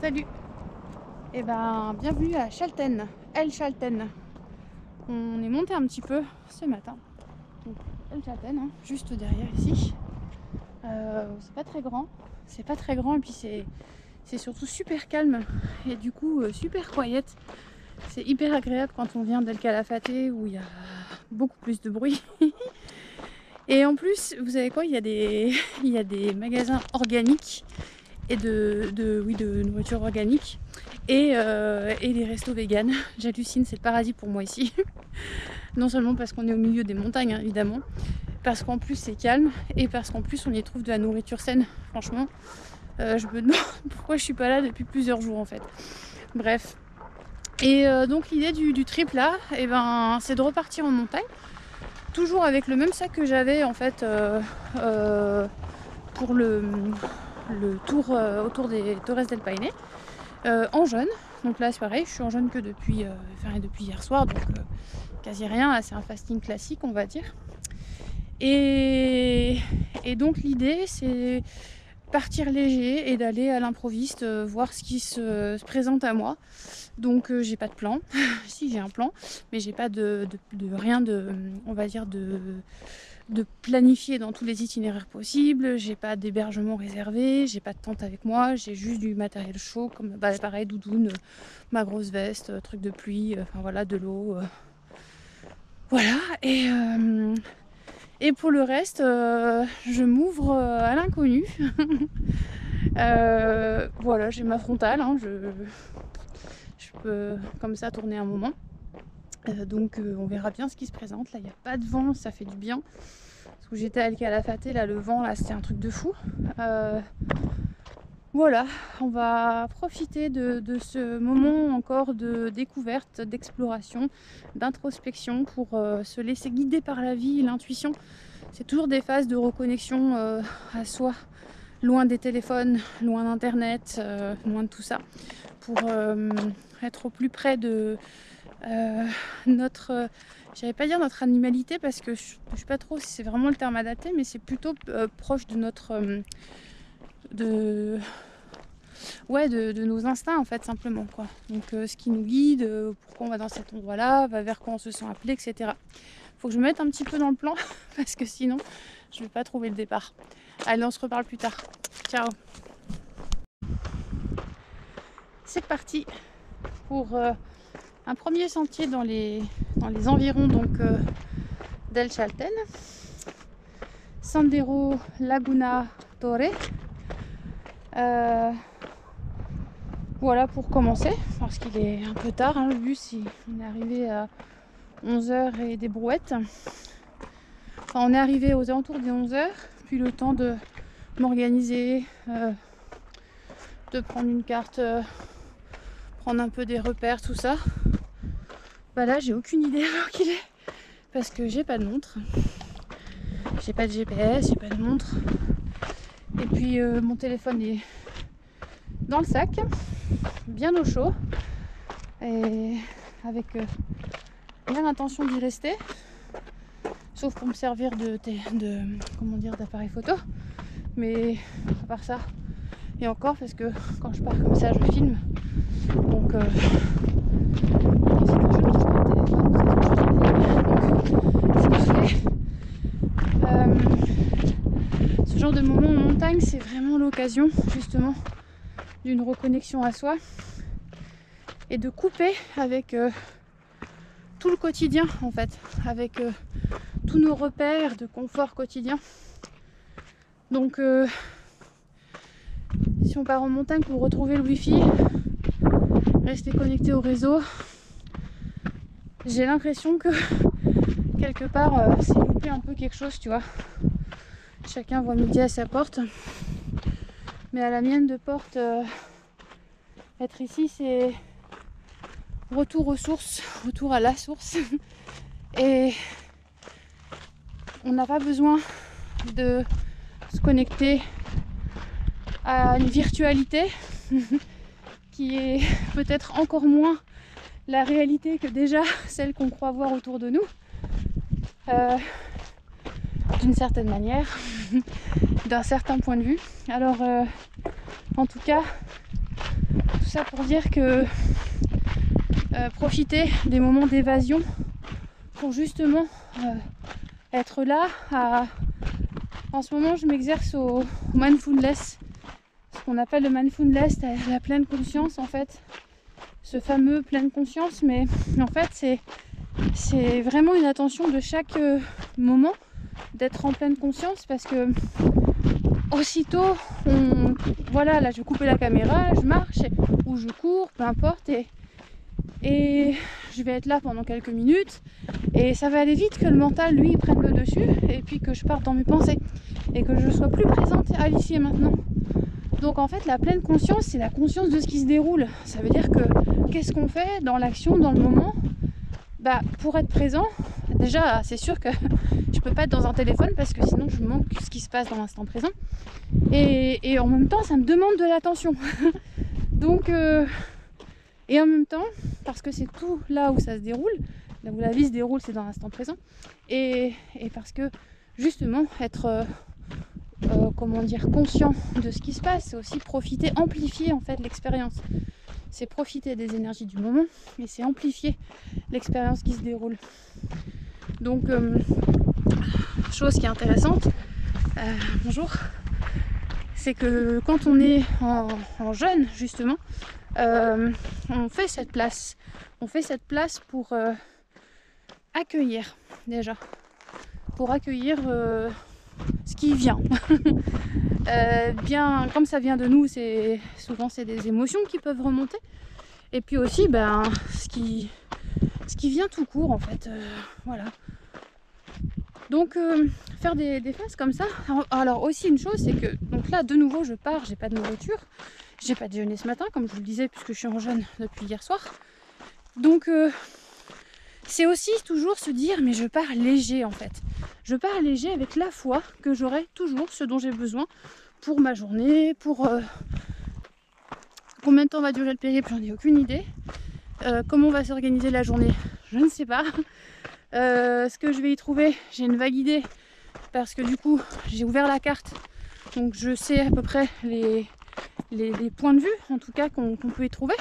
Salut. Et ben bienvenue à Chalten, El Chalten. On est monté un petit peu ce matin. Donc El Chalten, hein, juste derrière ici. C'est pas très grand. C'est pas très grand et puis c'est surtout super calme et du coup super quiet. C'est hyper agréable quand on vient d'El Calafate où il y a beaucoup plus de bruit. Et en plus, vous savez quoi, il y a des magasins organiques et de nourriture organique et des restos véganes. J'hallucine, c'est le paradis pour moi ici. Non seulement parce qu'on est au milieu des montagnes, hein, évidemment, parce qu'en plus c'est calme et parce qu'en plus on y trouve de la nourriture saine. Franchement, je me demande pourquoi je suis pas là depuis plusieurs jours en fait. Bref. Et donc l'idée du trip là, et ben, c'est de repartir en montagne, toujours avec le même sac que j'avais en fait pour le tour autour des Torres del Paine, en jaune. Donc là c'est pareil, je suis en jaune que depuis hier soir, donc quasi rien, c'est un fasting classique on va dire. Et donc l'idée c'est partir léger et d'aller à l'improviste, voir ce qui se présente à moi. Donc j'ai pas de plan, si j'ai un plan, mais j'ai pas de rien de, on va dire, de planifier dans tous les itinéraires possibles. J'ai pas d'hébergement réservé, j'ai pas de tente avec moi, j'ai juste du matériel chaud comme pareil, doudoune, ma grosse veste, truc de pluie, enfin voilà, de l'eau, voilà. Et pour le reste, je m'ouvre à l'inconnu. Voilà, j'ai ma frontale, hein, je peux comme ça tourner un moment. Donc on verra bien ce qui se présente. Là il n'y a pas de vent, ça fait du bien. Parce que j'étais à El Calafate, là le vent là c'était un truc de fou. Voilà, on va profiter de ce moment encore de découverte, d'exploration, d'introspection pour se laisser guider par la vie, l'intuition. C'est toujours des phases de reconnexion à soi, loin des téléphones, loin d'internet, loin de tout ça, pour être au plus près de notre, j'allais pas dire notre animalité parce que je sais pas trop si c'est vraiment le terme adapté, mais c'est plutôt proche de notre de nos instincts en fait, simplement quoi. Donc ce qui nous guide, pourquoi on va dans cet endroit là, va vers quoi on se sent appelé, etc. Faut que je me mette un petit peu dans le plan parce que sinon je vais pas trouver le départ. Allez, on se reparle plus tard. Ciao. C'est parti pour un premier sentier dans les environs donc d'El Chalten, Sendero Laguna Torre. Voilà pour commencer, parce qu'il est un peu tard, hein, le bus on est arrivé à 11h et des brouettes. Enfin, on est arrivé aux alentours des 11h, puis le temps de m'organiser, de prendre une carte, prendre un peu des repères, tout ça. Bah là, j'ai aucune idée à l'heure qu'il est, parce que j'ai pas de montre, j'ai pas de GPS, j'ai pas de montre, et puis mon téléphone est dans le sac, bien au chaud, et avec bien l'intention d'y rester, sauf pour me servir d'appareil photo, mais à part ça, et encore parce que quand je pars comme ça je filme, donc ce genre de moment en montagne, c'est vraiment l'occasion justement d'une reconnexion à soi et de couper avec tout le quotidien en fait, avec tous nos repères de confort quotidien. Donc si on part en montagne pour retrouver le wifi, rester connecté au réseau, j'ai l'impression que quelque part c'est louper un peu quelque chose, tu vois. Chacun voit midi à sa porte, mais à la mienne de porte, être ici c'est retour aux sources, retour à la source. Et on n'a pas besoin de se connecter à une virtualité qui est peut-être encore moins la réalité que déjà celle qu'on croit voir autour de nous, d'une certaine manière, d'un certain point de vue. Alors En tout cas, tout ça pour dire que profiter des moments d'évasion pour justement être là. En ce moment, je m'exerce au mindfulness, ce qu'on appelle le mindfulness, la pleine conscience en fait. Ce fameux pleine conscience, mais en fait c'est vraiment une attention de chaque moment d'être en pleine conscience, parce que aussitôt voilà, là je vais couper la caméra, je marche ou je cours, peu importe, et je vais être là pendant quelques minutes et ça va aller vite que le mental lui prenne le dessus et puis que je parte dans mes pensées et que je sois plus présente à l'ici et maintenant. Donc en fait la pleine conscience, c'est la conscience de ce qui se déroule. Ça veut dire que qu'est-ce qu'on fait dans l'action, dans le moment, pour être présent. Déjà c'est sûr que je peux pas être dans un téléphone parce que sinon je manque ce qui se passe dans l'instant présent, et en même temps ça me demande de l'attention. Donc et en même temps, parce que c'est tout là où ça se déroule, là où la vie se déroule, c'est dans l'instant présent, et parce que justement être conscient de ce qui se passe, c'est aussi profiter, amplifier en fait l'expérience. C'est profiter des énergies du moment, et c'est amplifier l'expérience qui se déroule. Donc chose qui est intéressante, bonjour, c'est que quand on est en jeûne justement, on fait cette place pour accueillir déjà, pour accueillir ce qui vient. Bien comme ça vient de nous, souvent c'est des émotions qui peuvent remonter, et puis aussi ce qui vient tout court en fait, voilà. Donc faire des phases comme ça. Alors aussi une chose, c'est que donc là de nouveau je pars, j'ai pas de nourriture, j'ai pas déjeuné ce matin comme je vous le disais puisque je suis en jeûne depuis hier soir. Donc c'est aussi toujours se dire mais je pars léger en fait. Je pars léger avec la foi que j'aurai toujours ce dont j'ai besoin pour ma journée, pour combien de temps va durer le périple, j'en ai aucune idée. Comment va s'organiser la journée, je ne sais pas. Ce que je vais y trouver, j'ai une vague idée parce que du coup j'ai ouvert la carte, donc je sais à peu près les points de vue en tout cas qu'on peut y trouver,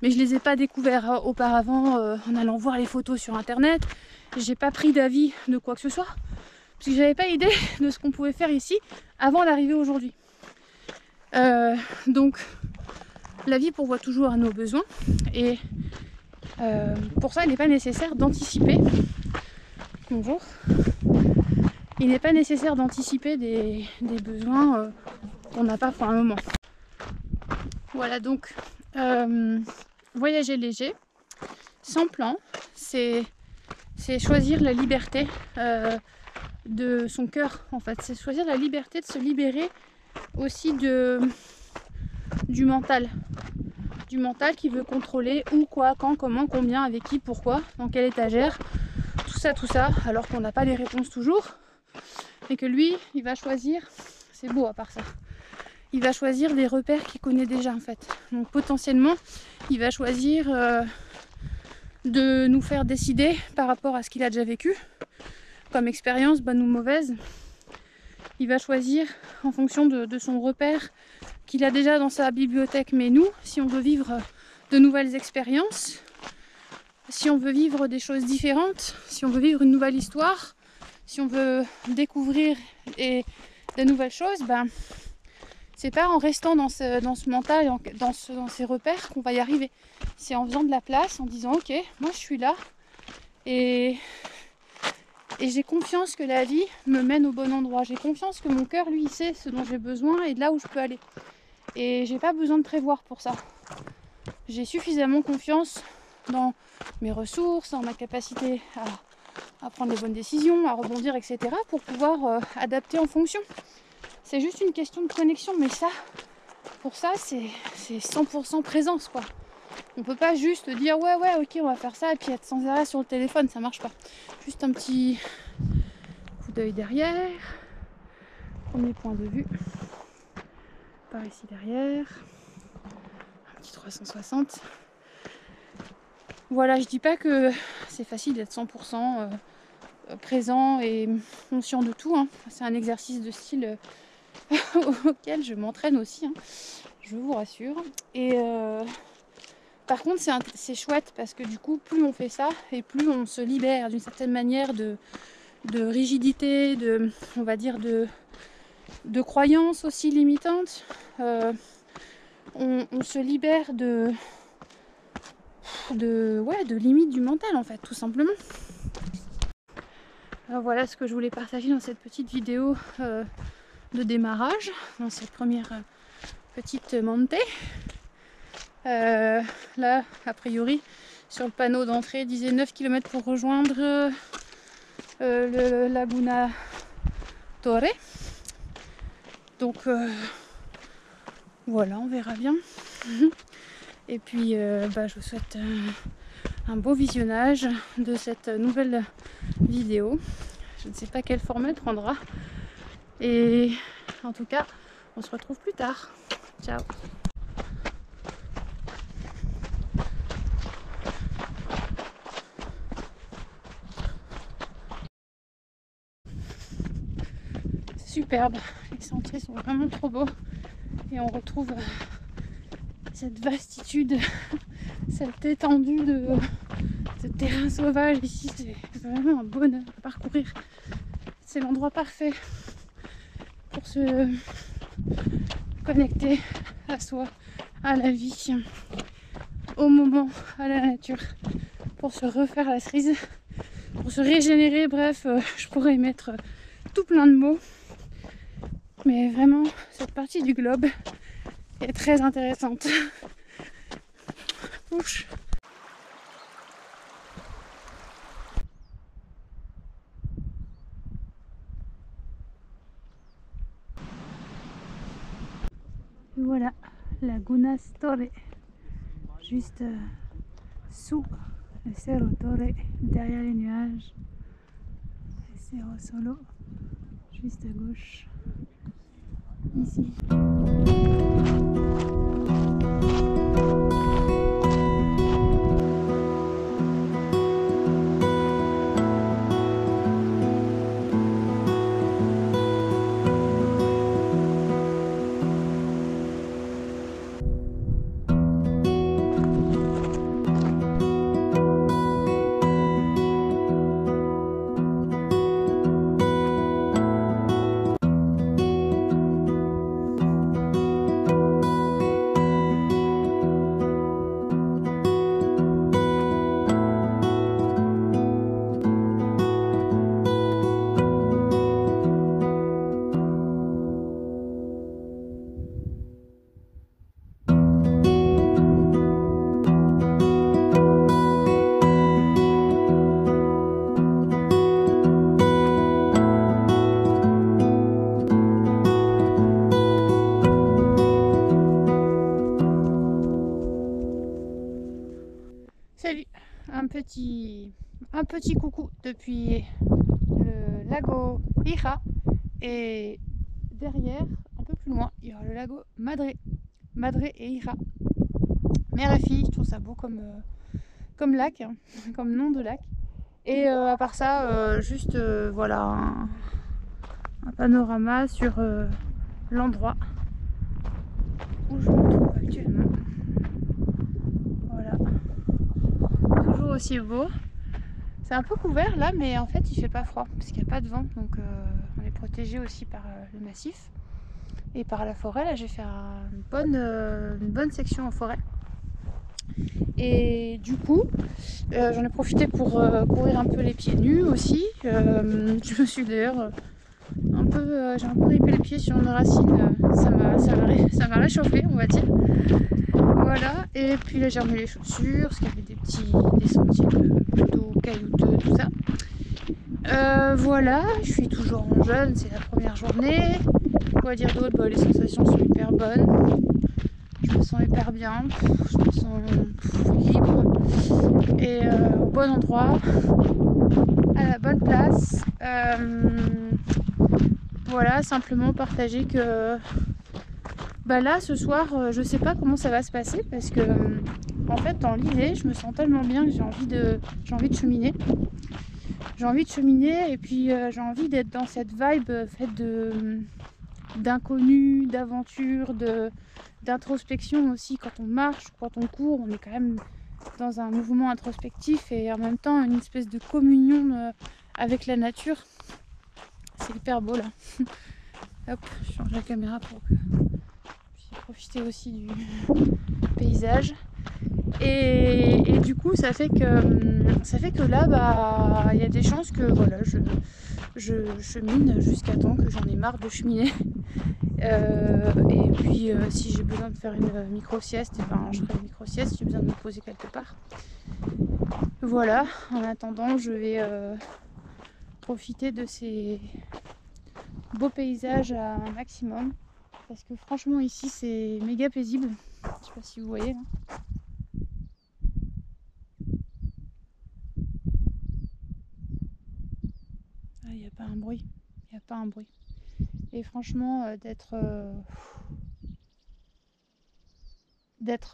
mais je les ai pas découverts auparavant en allant voir les photos sur internet. J'ai pas pris d'avis de quoi que ce soit parce que j'avais pas idée de ce qu'on pouvait faire ici avant d'arriver aujourd'hui. Donc la vie pourvoit toujours à nos besoins, et pour ça il n'est pas nécessaire d'anticiper. Bonjour. Il n'est pas nécessaire d'anticiper des besoins qu'on n'a pas pour un moment. Voilà, donc voyager léger, sans plan, c'est choisir la liberté de son cœur en fait. C'est choisir la liberté de se libérer aussi du mental. Du mental qui veut contrôler où, quoi, quand, comment, combien, avec qui, pourquoi, dans quelle étagère, tout ça, alors qu'on n'a pas les réponses toujours. Et que lui, il va choisir, c'est beau à part ça, il va choisir des repères qu'il connaît déjà en fait. Donc potentiellement, il va choisir de nous faire décider par rapport à ce qu'il a déjà vécu, comme expérience, bonne ou mauvaise. Il va choisir en fonction de son repère qu'il a déjà dans sa bibliothèque. Mais nous, si on veut vivre de nouvelles expériences, si on veut vivre des choses différentes, si on veut vivre une nouvelle histoire, si on veut découvrir des nouvelles choses, c'est pas en restant dans ce mental, dans ces repères qu'on va y arriver. C'est en faisant de la place, en disant ok, moi je suis là et j'ai confiance que la vie me mène au bon endroit. J'ai confiance que mon cœur, lui, il sait ce dont j'ai besoin et de là où je peux aller. Et j'ai pas besoin de prévoir pour ça. J'ai suffisamment confiance dans mes ressources, dans ma capacité à prendre les bonnes décisions, à rebondir, etc. pour pouvoir adapter en fonction. C'est juste une question de connexion, mais ça, pour ça, c'est 100% présence, quoi. On peut pas juste dire ouais, ok, on va faire ça et puis être sans arrêt sur le téléphone, ça marche pas. Juste un petit coup d'œil derrière. Premier point de vue. Par ici derrière. Un petit 360. Voilà, je dis pas que c'est facile d'être 100% présent et conscient de tout, hein. C'est un exercice de style auquel je m'entraîne aussi, hein. je vous rassure. Et par contre c'est chouette parce que du coup plus on fait ça et plus on se libère d'une certaine manière de rigidité, on va dire de croyances aussi limitantes. On se libère de limites du mental en fait, tout simplement. Alors voilà ce que je voulais partager dans cette petite vidéo de démarrage, dans cette première petite montée. Là, a priori, sur le panneau d'entrée, disait 9 km pour rejoindre le Laguna Torre. Donc voilà, on verra bien. Et puis je vous souhaite un beau visionnage de cette nouvelle vidéo. Je ne sais pas quel format elle prendra. Et en tout cas, on se retrouve plus tard. Ciao. Superbe, les sentiers sont vraiment trop beaux et on retrouve cette vastitude, cette étendue de terrain sauvage ici. C'est vraiment un bonheur à parcourir. C'est l'endroit parfait pour se connecter à soi, à la vie, au moment, à la nature, pour se refaire la cerise, pour se régénérer. Bref, je pourrais y mettre tout plein de mots. Mais vraiment, cette partie du globe est très intéressante. Ouch. Voilà, Laguna Torre, juste sous le Cerro Torre, derrière les nuages. Le Cerro Solo, juste à gauche. Ici. Salut, un petit coucou depuis le lago Hira, et derrière, un peu plus loin, il y aura le lago Madre et Hira. Mère et fille, je trouve ça beau comme lac, hein, comme nom de lac. Et à part ça, juste voilà un panorama sur l'endroit où je me trouve actuellement. Voilà. Toujours aussi beau. C'est un peu couvert là, mais en fait il fait pas froid parce qu'il n'y a pas de vent, donc on est protégé aussi par le massif et par la forêt. Là j'ai fait une bonne section en forêt, et du coup j'en ai profité pour courir un peu les pieds nus aussi. Je me suis d'ailleurs j'ai un peu ripé les pieds sur une racine, ça m'a réchauffé, on va dire. Voilà, et puis là j'ai remis les chaussures parce qu'il y avait des sentiers plutôt caillouteux, tout ça. Voilà, je suis toujours en jeûne, c'est la première journée. Quoi dire d'autre? Les sensations sont hyper bonnes. Je me sens hyper bien, je me sens libre et au bon endroit, à la bonne place. Voilà, simplement partager que là ce soir je sais pas comment ça va se passer, parce que en fait dans l'idée je me sens tellement bien que j'ai envie de cheminer. J'ai envie de cheminer, et puis j'ai envie d'être dans cette vibe faite d'inconnu, d'aventure, d'introspection aussi. Quand on marche, quand on court, on est quand même dans un mouvement introspectif et en même temps une espèce de communion avec la nature. C'est hyper beau là. Hop, je change la caméra pour que je puisse profiter aussi du paysage. Et du coup, ça fait que là, bah, il y a des chances que voilà, je chemine jusqu'à temps que j'en ai marre de cheminer. Et puis, si j'ai besoin de faire une micro-sieste, et ben, je ferai une micro-sieste si j'ai besoin de me poser quelque part. Voilà, en attendant, je vais profiter de ces beaux paysages à un maximum. Parce que franchement, ici, c'est méga paisible. Je sais pas si vous voyez là. Il n'y a pas un bruit. Il n'y a pas un bruit. Et franchement, d'être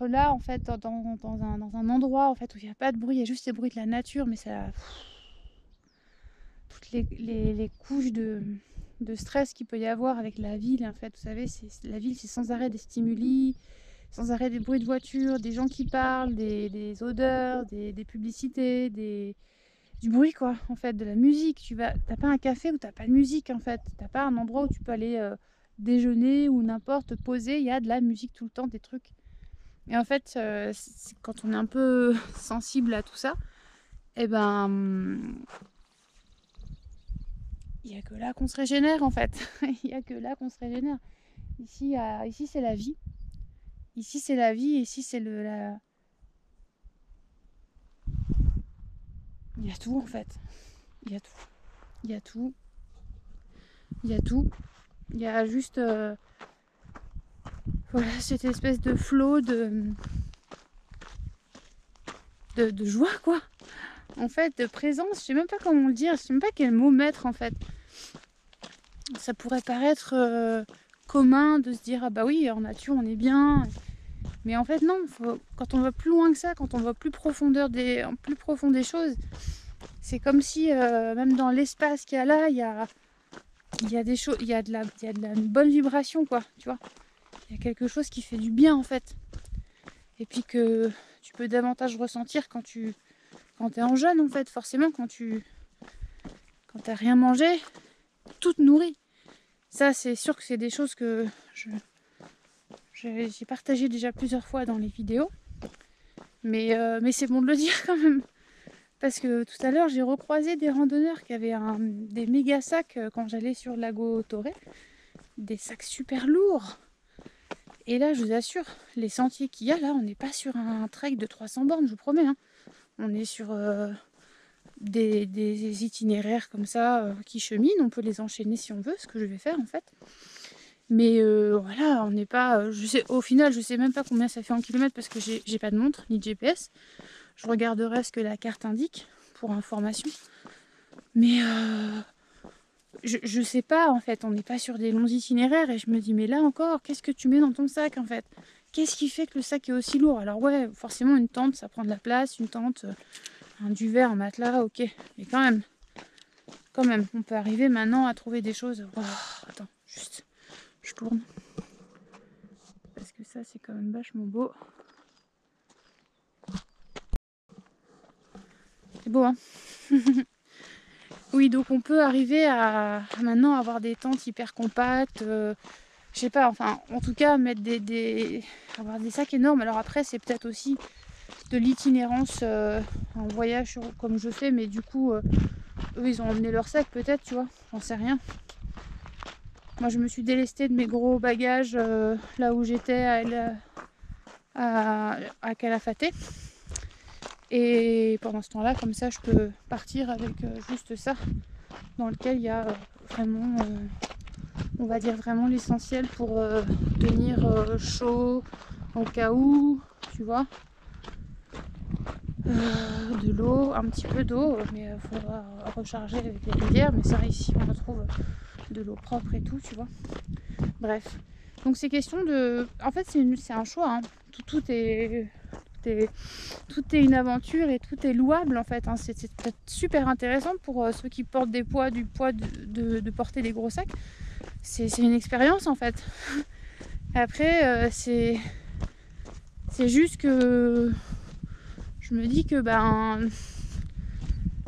là en fait dans un endroit en fait où il n'y a pas de bruit, il y a juste les bruits de la nature, mais ça toutes les couches de stress qu'il peut y avoir avec la ville en fait, vous savez, la ville, c'est sans arrêt des stimuli, sans arrêt des bruits de voiture, des gens qui parlent, des odeurs, des publicités, du bruit quoi, en fait, de la musique. T'as pas un café où t'as pas de musique en fait, t'as pas un endroit où tu peux aller déjeuner ou n'importe, poser, il y a de la musique tout le temps, des trucs. Et en fait, quand on est un peu sensible à tout ça, et ben, il n'y a que là qu'on se régénère en fait. Il n'y a que là qu'on se régénère. Ici, c'est la vie. Ici, c'est la vie. Ici, c'est Il y a tout en fait. Il y a tout. Il y a tout. Il y a tout. Il y a juste... voilà, cette espèce de flot de joie quoi. En fait, de présence, je sais même pas comment le dire, je sais même pas quel mot mettre en fait. Ça pourrait paraître commun de se dire ah bah oui, en nature on est bien, mais en fait non, quand on va plus loin que ça, quand on va plus profond des choses, c'est comme si même dans l'espace qu'il y a là, il y a des choses, il y a de la bonne vibration quoi, tu vois. Il y a quelque chose qui fait du bien en fait, et puis que tu peux davantage ressentir quand t'es en jeûne en fait, forcément quand t'as rien mangé, tout te nourrit. Ça c'est sûr que c'est des choses que j'ai partagé déjà plusieurs fois dans les vidéos, mais c'est bon de le dire quand même, parce que tout à l'heure j'ai recroisé des randonneurs qui avaient des méga sacs quand j'allais sur le lago Torré, des sacs super lourds. Et là je vous assure, les sentiers qu'il y a là, on n'est pas sur un trek de 300 bornes, je vous promets, hein. On est sur des itinéraires comme ça qui cheminent, on peut les enchaîner si on veut, ce que je vais faire en fait. Mais voilà, on n'est pas... au final, je sais même pas combien ça fait en kilomètres parce que j'ai pas de montre ni de GPS. Je regarderai ce que la carte indique pour information. Mais je sais pas en fait, on n'est pas sur des longs itinéraires et je me dis mais là encore, qu'est-ce que tu mets dans ton sac en fait? Qu'est-ce qui fait que le sac est aussi lourd? Alors ouais, forcément une tente, ça prend de la place, une tente, un duvet, un matelas, ok. Mais quand même, on peut arriver maintenant à trouver des choses... Oh, attends, juste... Je tourne parce que ça c'est quand même vachement beau. C'est beau hein. Oui, donc on peut arriver à maintenant avoir des tentes hyper compactes, je sais pas, enfin en tout cas mettre avoir des sacs énormes. Alors après c'est peut-être aussi de l'itinérance en voyage comme je fais, mais du coup eux ils ont emmené leur sac peut-être, tu vois, j'en sais rien. Moi je me suis délestée de mes gros bagages là où j'étais à Calafate. Et pendant ce temps-là, comme ça, je peux partir avec juste ça, dans lequel il y a vraiment, on va dire vraiment l'essentiel pour tenir chaud au cas où, tu vois. De l'eau, un petit peu d'eau, mais il faudra recharger avec les rivières. Mais ça, ici, on retrouve de l'eau propre et tout, tu vois. Bref. Donc c'est question de... En fait, c'est un choix, hein. Tout est une aventure et tout est louable en fait, hein. C'est peut-être super intéressant pour ceux qui portent du poids de porter des gros sacs, c'est une expérience en fait. Après, c'est juste que je me dis que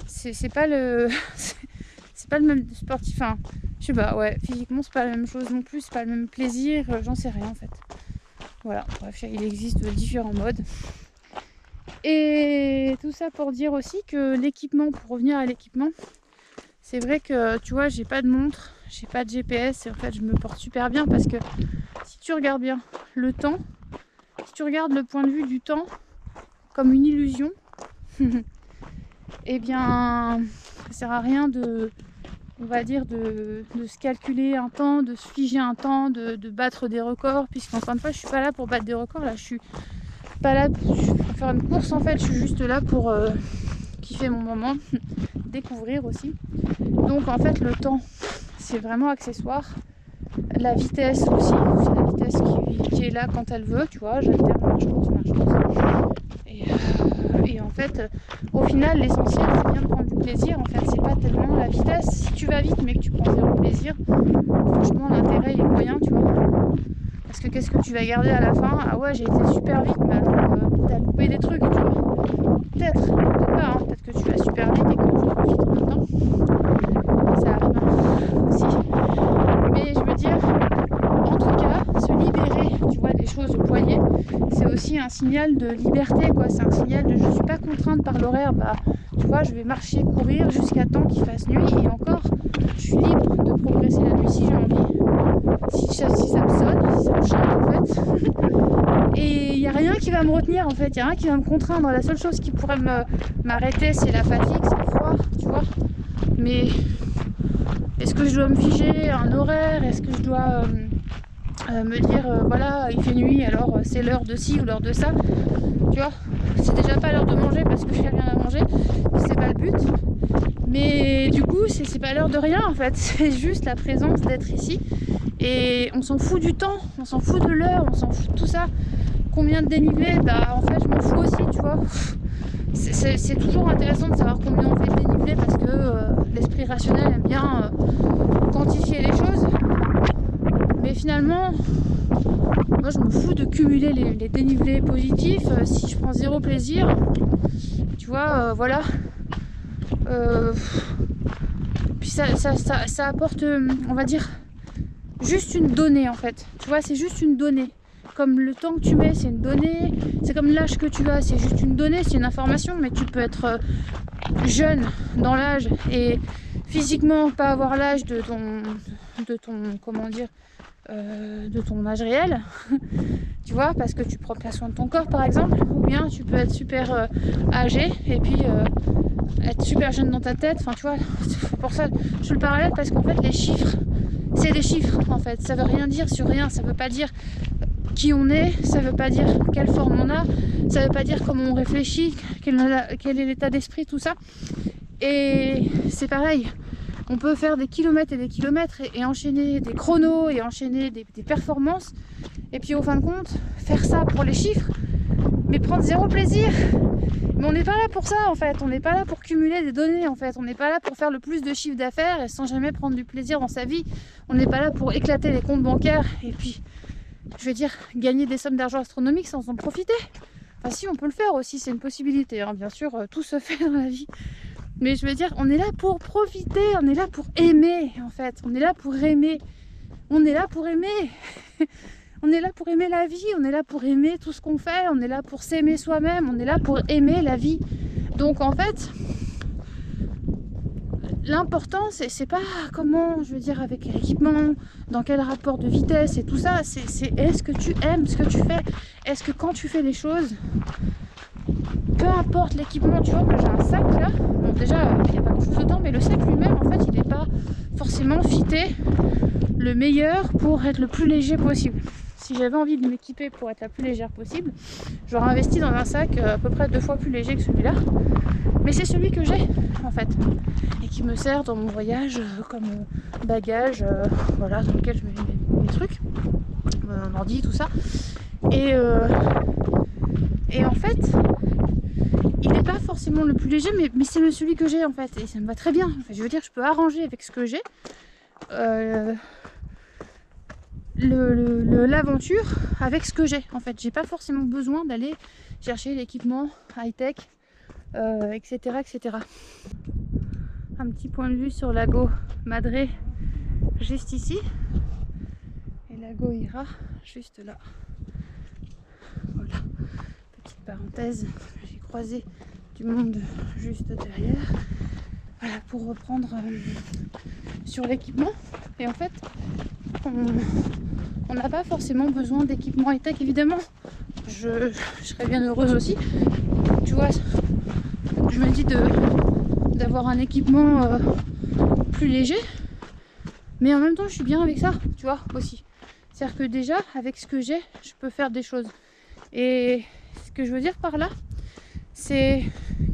c'est pas le c'est pas le même sportif. Enfin, je sais pas, ouais, physiquement c'est pas la même chose non plus, c'est pas le même plaisir, j'en sais rien en fait. Voilà, bref, il existe différents modes. Et tout ça pour dire aussi que l'équipement, pour revenir à l'équipement, c'est vrai que tu vois, j'ai pas de montre, j'ai pas de GPS et en fait je me porte super bien parce que si tu regardes bien le temps, si tu regardes le point de vue du temps comme une illusion, eh bien ça sert à rien on va dire de se calculer un temps, de se figer un temps, de battre des records, puisqu'encore une fois je suis pas là pour battre des records, là je suis pas là pour faire une course en fait, je suis juste là pour kiffer mon moment, découvrir aussi. Donc en fait le temps c'est vraiment accessoire. La vitesse aussi, c'est la vitesse qui est là quand elle veut, tu vois, j'alterne marche-course. Et en fait, au final, l'essentiel c'est bien de prendre du plaisir. En fait, c'est pas tellement la vitesse. Si tu vas vite mais que tu prends zéro plaisir, franchement l'intérêt il est moyen, tu vois. Parce que qu'est-ce que tu vas garder à la fin? Ah ouais, j'ai été super vite, mais alors t'as loupé des trucs, tu vois. Peut-être pas, hein. Peut-être que tu vas super vite et que tu profites en même temps. Ça arrive aussi. Mais je veux dire, en tout cas, se libérer, tu vois, des choses au poignet, c'est aussi un signal de liberté, quoi. C'est un signal de je suis pas contrainte par l'horaire, tu vois, je vais marcher, courir jusqu'à temps qu'il fasse nuit et encore, je suis libre de progresser la nuit si j'ai envie. Si ça me sonne, si ça me chante en fait. Et il n'y a rien qui va me retenir en fait, il n'y a rien qui va me contraindre. La seule chose qui pourrait m'arrêter, c'est la fatigue, c'est le froid, tu vois. Mais est-ce que je dois me figer un horaire? Est-ce que je dois me dire voilà, il fait nuit, alors c'est l'heure de ci ou l'heure de ça? Tu vois, c'est déjà pas l'heure de manger parce que j'ai rien à manger, c'est pas le but. Mais du coup, c'est pas l'heure de rien en fait, c'est juste la présence d'être ici. Et on s'en fout du temps, on s'en fout de l'heure, on s'en fout de tout ça. Combien de dénivelé? En fait je m'en fous aussi, tu vois. C'est toujours intéressant de savoir combien on fait de dénivelé parce que l'esprit rationnel aime bien quantifier les choses. Mais finalement, moi je me fous de cumuler les dénivelés positifs. Si je prends zéro plaisir, tu vois, voilà. Puis ça apporte, on va dire, juste une donnée en fait. Tu vois, c'est juste une donnée. Comme le temps que tu mets, c'est une donnée. C'est comme l'âge que tu as, c'est juste une donnée, c'est une information. Mais tu peux être jeune dans l'âge et physiquement pas avoir l'âge de ton comment dire, de ton âge réel. Tu vois, parce que tu prends pas soin de ton corps par exemple. Ou bien tu peux être super âgé et puis être super jeune dans ta tête. Enfin tu vois, pour ça je fais le parallèle parce qu'en fait les chiffres, c'est des chiffres en fait. Ça veut rien dire sur rien. Ça veut pas dire qui on est, ça veut pas dire quelle forme on a, ça veut pas dire comment on réfléchit, quel est l'état d'esprit, tout ça. Et c'est pareil, on peut faire des kilomètres et des kilomètres et enchaîner des chronos et enchaîner des performances, et puis au fin de compte faire ça pour les chiffres mais prendre zéro plaisir. Mais on n'est pas là pour ça en fait, on n'est pas là pour cumuler des données en fait, on n'est pas là pour faire le plus de chiffre d'affaires et sans jamais prendre du plaisir dans sa vie, on n'est pas là pour éclater les comptes bancaires et puis je veux dire, gagner des sommes d'argent astronomiques sans en profiter. Enfin si, on peut le faire aussi, c'est une possibilité, hein. Bien sûr, tout se fait dans la vie. Mais je veux dire, on est là pour profiter, on est là pour aimer, en fait. On est là pour aimer. On est là pour aimer. On est là pour aimer la vie, on est là pour aimer tout ce qu'on fait, on est là pour s'aimer soi-même, on est là pour aimer la vie. Donc en fait, l'important c'est pas comment, je veux dire, avec l'équipement, dans quel rapport de vitesse et tout ça, c'est est-ce que tu aimes ce que tu fais, est-ce que quand tu fais les choses, peu importe l'équipement, tu vois, moi j'ai un sac là, bon déjà il n'y a pas grand chose dedans, mais le sac lui-même en fait il n'est pas forcément fité le meilleur pour être le plus léger possible. Si j'avais envie de m'équiper pour être la plus légère possible, j'aurais investi dans un sac à peu près 2 fois plus léger que celui-là. Mais c'est celui que j'ai en fait et qui me sert dans mon voyage comme bagage, voilà, dans lequel je mets mes trucs, mon ordi, tout ça. Et en fait, il n'est pas forcément le plus léger, mais c'est celui que j'ai en fait et ça me va très bien. En fait, je veux dire, je peux arranger avec ce que j'ai. l'aventure avec ce que j'ai en fait. J'ai pas forcément besoin d'aller chercher l'équipement high-tech, etc., etc. Un petit point de vue sur Lago Madre juste ici et Lago Ira juste là. Voilà, petite parenthèse, j'ai croisé du monde juste derrière. Voilà, pour reprendre sur l'équipement. Et en fait, on n'a pas forcément besoin d'équipement high-tech, évidemment. Je serais bien heureuse aussi. Tu vois, je me dis d'avoir un équipement plus léger. Mais en même temps, je suis bien avec ça, tu vois, aussi. C'est-à-dire que déjà, avec ce que j'ai, je peux faire des choses. Et ce que je veux dire par là, c'est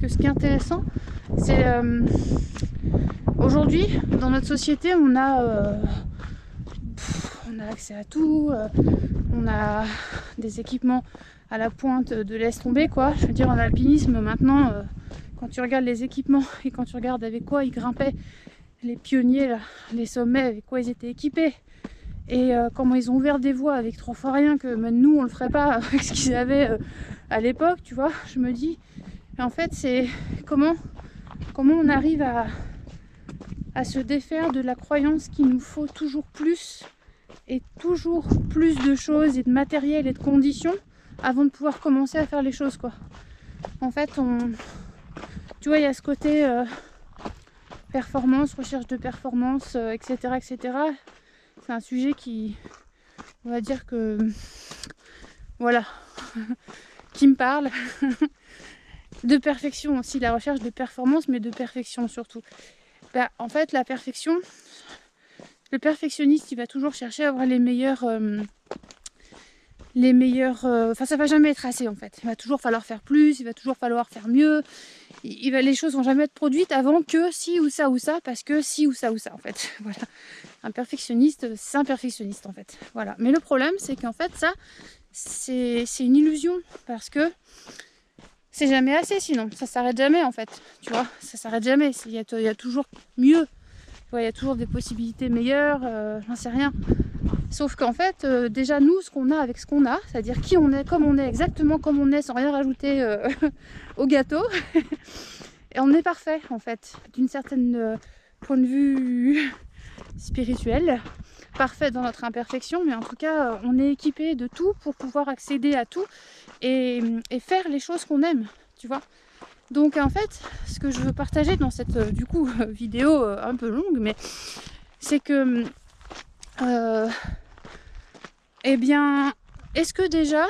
que ce qui est intéressant, c'est aujourd'hui, dans notre société, on a accès à tout, on a des équipements à la pointe de laisse tomber, quoi. Je veux dire, en alpinisme, maintenant, quand tu regardes les équipements et quand tu regardes avec quoi ils grimpaient, les pionniers, là, les sommets, avec quoi ils étaient équipés, et comment ils ont ouvert des voies avec 3 fois rien, que même nous, on le ferait pas avec ce qu'ils avaient à l'époque, tu vois. Je me dis, en fait, c'est comment on arrive à se défaire de la croyance qu'il nous faut toujours plus et toujours plus de choses et de matériel et de conditions avant de pouvoir commencer à faire les choses, quoi. En fait, tu vois, il y a ce côté performance, recherche de performance, etc., etc. C'est un sujet qui, on va dire que, voilà, qui me parle. De perfection aussi, la recherche de performance, mais de perfection surtout. Bah, en fait, la perfection, le perfectionniste, il va toujours chercher à avoir les meilleurs... Enfin, ça va jamais être assez, en fait. Il va toujours falloir faire plus, il va toujours falloir faire mieux. Les choses vont jamais être produites avant que ci ou ça, parce que ci ou ça, en fait. Voilà. Un perfectionniste, c'est un perfectionniste, en fait. Voilà. Mais le problème, c'est qu'en fait, ça, c'est une illusion. Parce que c'est jamais assez, sinon. Ça s'arrête jamais, en fait. Tu vois, ça s'arrête jamais. Il y a toujours mieux. Tu vois, il y a toujours des possibilités meilleures. J'en sais rien. Sauf qu'en fait, déjà nous, ce qu'on a avec ce qu'on a, c'est-à-dire qui on est, comme on est, exactement comme on est, sans rien rajouter au gâteau, et on est parfait en fait, d'une certaine point de vue spirituel, parfait dans notre imperfection, mais en tout cas, on est équipé de tout pour pouvoir accéder à tout et faire les choses qu'on aime, tu vois. Donc en fait, ce que je veux partager dans cette vidéo un peu longue, mais c'est que eh bien, est-ce que déjà,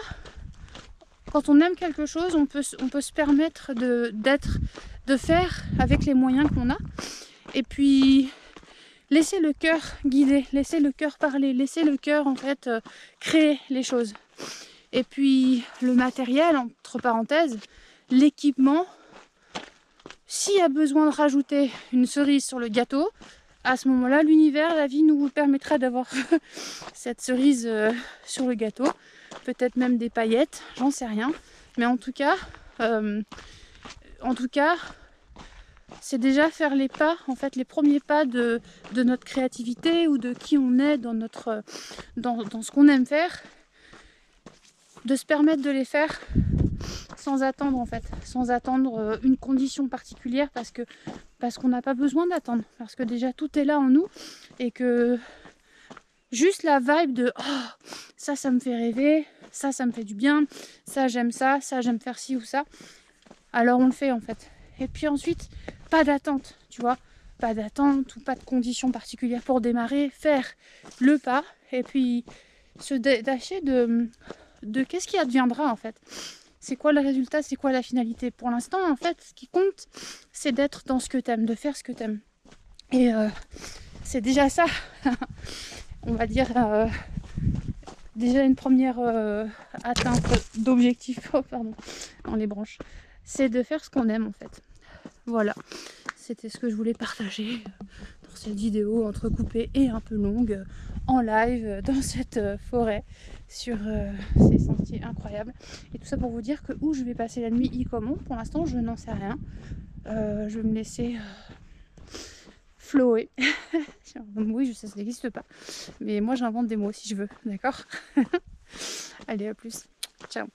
quand on aime quelque chose, on peut se permettre de faire avec les moyens qu'on a, et puis laisser le cœur guider, laisser le cœur parler, laisser le cœur en fait créer les choses. Et puis le matériel, entre parenthèses, l'équipement, s'il y a besoin de rajouter une cerise sur le gâteau, à ce moment-là, l'univers, la vie nous permettra d'avoir cette cerise sur le gâteau. Peut-être même des paillettes, j'en sais rien. Mais en tout cas, c'est déjà faire les pas, en fait, les premiers pas de notre créativité ou de qui on est dans ce qu'on aime faire. De se permettre de les faire sans attendre, en fait. Sans attendre une condition particulière parce qu'on n'a pas besoin d'attendre, parce que déjà tout est là en nous et que juste la vibe de oh, ça me fait rêver, ça me fait du bien, ça j'aime faire ci ou ça, alors on le fait en fait. Et puis ensuite, pas d'attente, tu vois, pas d'attente ou pas de conditions particulières pour démarrer, faire le pas et puis se détacher de qu'est-ce qui adviendra en fait. C'est quoi le résultat, c'est quoi la finalité. Pour l'instant, en fait, ce qui compte, c'est d'être dans ce que t'aimes, de faire ce que t'aimes. Et c'est déjà ça, on va dire, déjà une première atteinte d'objectif, dans les branches. C'est de faire ce qu'on aime, en fait. Voilà, c'était ce que je voulais partager dans cette vidéo entrecoupée et un peu longue, en live, dans cette forêt, sur ces sentiers incroyables. Et tout ça pour vous dire que où je vais passer la nuit et comment, pour l'instant je n'en sais rien. Je vais me laisser Floé. Oui, je sais, ça n'existe pas. Mais moi, j'invente des mots si je veux, d'accord? Allez, à plus. Ciao.